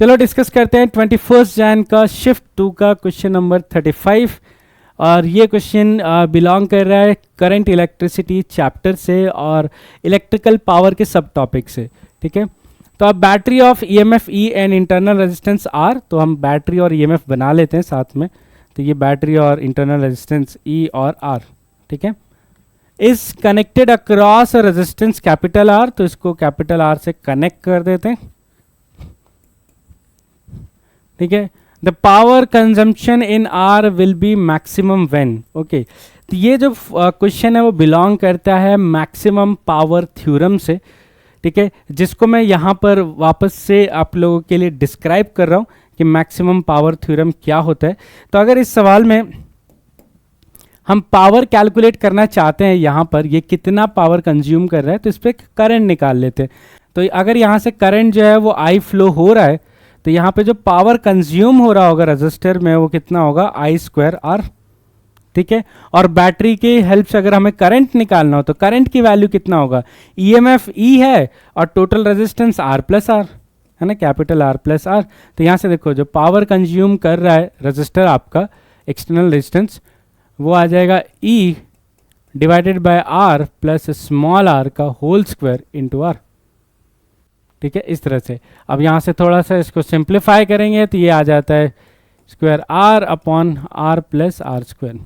चलो डिस्कस करते हैं 21 जैन का शिफ्ट 2 का क्वेश्चन नंबर 35। और ये क्वेश्चन बिलोंग कर रहा है करंट इलेक्ट्रिसिटी चैप्टर से और इलेक्ट्रिकल पावर के सब टॉपिक से। ठीक है, तो अब battery of EMF E and internal resistance R, तो हम बैटरी और ईएमएफ बना लेते हैं साथ में। तो ये बैटरी और इंटरनल रेजिस्टेंस ई और आर, ठीक है, is connected across resistance capital R, तो इसको कैपिटल आर से कनेक्ट कर देते हैं। ठीक है, the power consumption in are will be maximum when. Okay, तो ये जो क्वेश्चन है वो बिलोंग करता है मैक्सिमम पावर थ्योरम से। ठीक है, जिसको मैं यहाँ पर वापस से आप लोगों के लिए डिस्क्राइब कर रहा हूँ कि मैक्सिमम पावर थ्योरम क्या होता है। तो अगर इस सवाल में हम पावर कैलकुलेट करना चाहते हैं, यहाँ पर ये कितना पावर कंज्यूम कर रहा है, तो इस पर करंट निकाल लेते हैं। तो अगर यहाँ से करंट जो है वो आई फ्लो हो रहा है, तो यहाँ पे जो पावर कंज्यूम हो रहा होगा रजिस्टर में वो कितना होगा, आई स्क्वायर आर। ठीक है, और बैटरी के हेल्प से अगर हमें करंट निकालना हो तो करंट की वैल्यू कितना होगा, ईएमएफ ई है और total resistance r plus r है ना, कैपिटल आर प्लस आर। तो यहाँ से देखो जो पावर कंज्यूम कर रहा है रजिस्टर आपका एक्सटर्नल रेजिस्टेंस, वो आ जाएगा E divided by R plus small R का होल स्क्वायर इंटू आर। ठीक है, इस तरह से। अब यहाँ से थोड़ा सा इसको सिंप्लीफाई करेंगे तो ये आ जाता है square r upon r plus r square.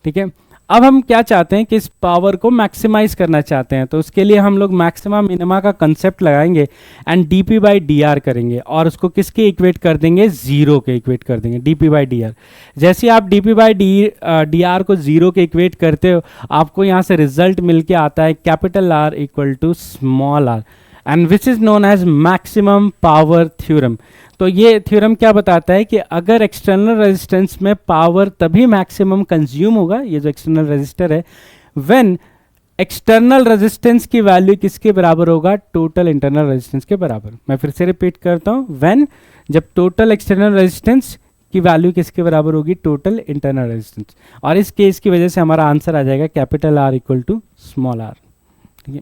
ठीक है, अब हम क्या चाहते हैं कि इस पावर को मैक्सिमाइज करना चाहते हैं, तो उसके लिए हम लोग मैक्सिमा मिनिमा का कंसेप्ट लगाएंगे and DP by D R करेंगे और उसको किसके इक्वेट कर देंगे, जीरो के इक्वेट कर देंगे, डीपी बाई डी आर। जैसे आप डीपी बाई डी आर को जीरो के इक्वेट करते हो, आपको यहाँ से रिजल्ट मिल के आता है capital r equal to small r and which is known as maximum power theorem. तो ये थ्योरम क्या बताता है कि अगर एक्सटर्नल रेजिस्टेंस में पावर तभी मैक्सिमम कंज्यूम होगा, ये जो एक्सटर्नल रेजिस्टर है, व्हेन एक्सटर्नल रेजिस्टेंस की वैल्यू किसके बराबर होगा, टोटल इंटरनल रेजिस्टेंस के बराबर। मैं फिर से रिपीट करता हूँ, व्हेन, जब टोटल एक्सटर्नल रेजिस्टेंस की वैल्यू किसके बराबर होगी, टोटल इंटरनल रेजिस्टेंस। और इस केस की वजह से हमारा आंसर आ जाएगा capital r equal to small r. ठीक है,